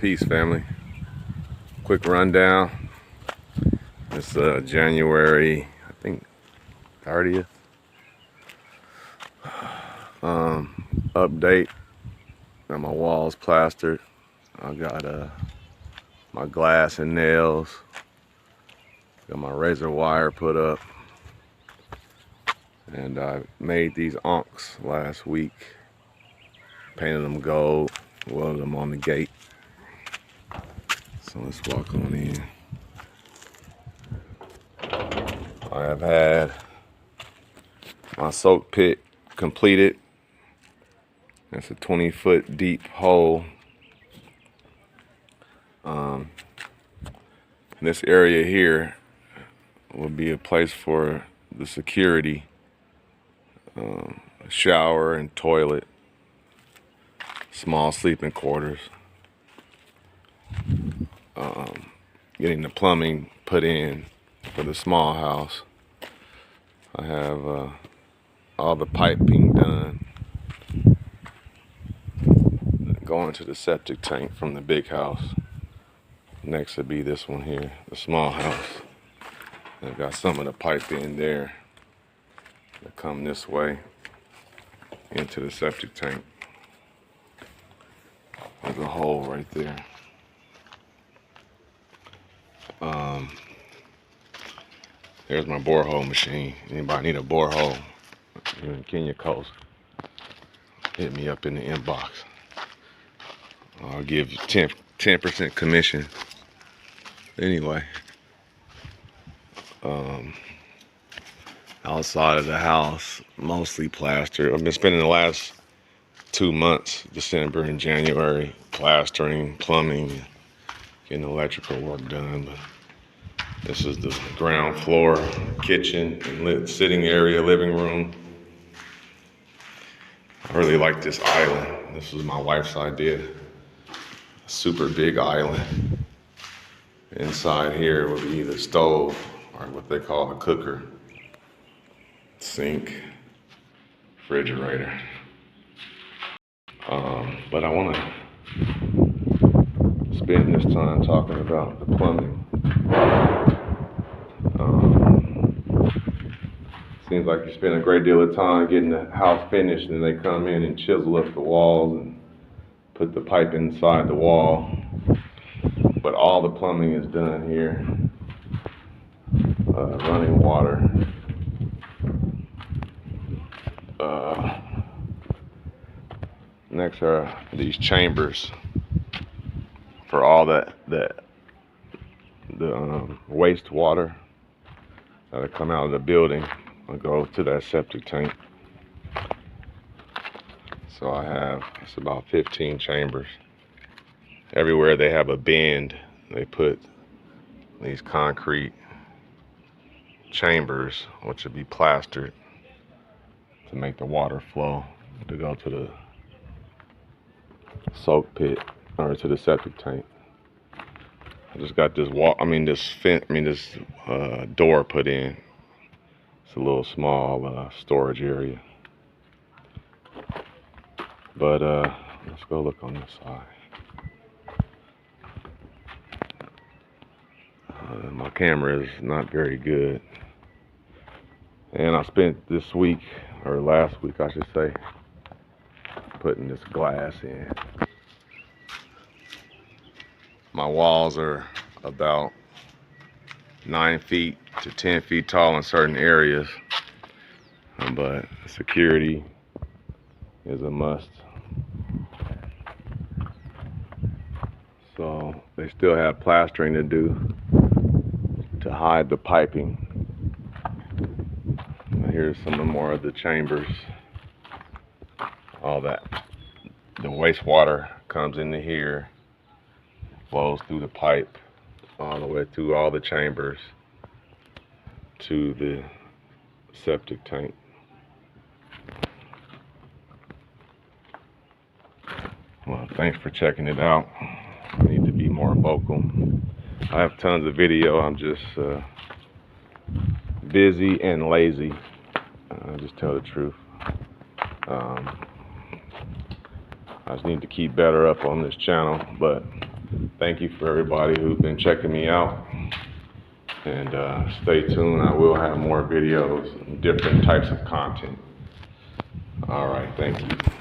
Peace, family. Quick rundown. It's January, I think, 30th. Update. Got my walls plastered. I got my glass and nails. Got my razor wire put up. And I made these awnks last week. Painted them gold. Welded them on the gate. So let's walk on in. I have had my soak pit completed. It's a 20-foot deep hole. This area here will be a place for the security, shower and toilet, small sleeping quarters. Getting the plumbing put in for the small house. I have all the piping done. Going to the septic tank from the big house. Next would be this one here, the small house. I've got some of the pipe in there that come this way into the septic tank. There's a hole right there. There's my borehole machine. Anybody need a borehole? You're in Kenya Coast, hit me up in the inbox. I'll give you 10% commission. Anyway, outside of the house, mostly plastered. I've been spending the last 2 months, December and January, plastering, plumbing, getting electrical work done. But this is the ground floor, kitchen, and sitting area, living room. I really like this island. This was my wife's idea. A super big island. Inside here will be the stove, or what they call the cooker, sink, refrigerator. But I want to spend this time talking about the plumbing. Seems like you spend a great deal of time getting the house finished, and they come in and chisel up the walls and put the pipe inside the wall. But all the plumbing is done here. Running water. Next are these chambers for all the wastewater that'll come out of the building and go to that septic tank. So I have, it's about 15 chambers. Everywhere they have a bend, they put these concrete chambers, which would be plastered to make the water flow to go to the soak pit or to the septic tank. I just got this door put in. It's a little small storage area. But let's go look on this side. My camera is not very good. And I spent this week, or last week I should say, putting this glass in. My walls are about 9 feet to 10 feet tall in certain areas, but security is a must. So they still have plastering to do to hide the piping. Here's some more of the chambers. All that, the wastewater comes into here, flows through the pipe all the way through all the chambers to the septic tank. Well, thanks for checking it out. I need to be more vocal. I have tons of video. I'm just busy and lazy. I'll just tell the truth. I just need to keep better up on this channel, but Thank you for everybody who's been checking me out. And stay tuned. I will have more videos, different types of content. All right, thank you.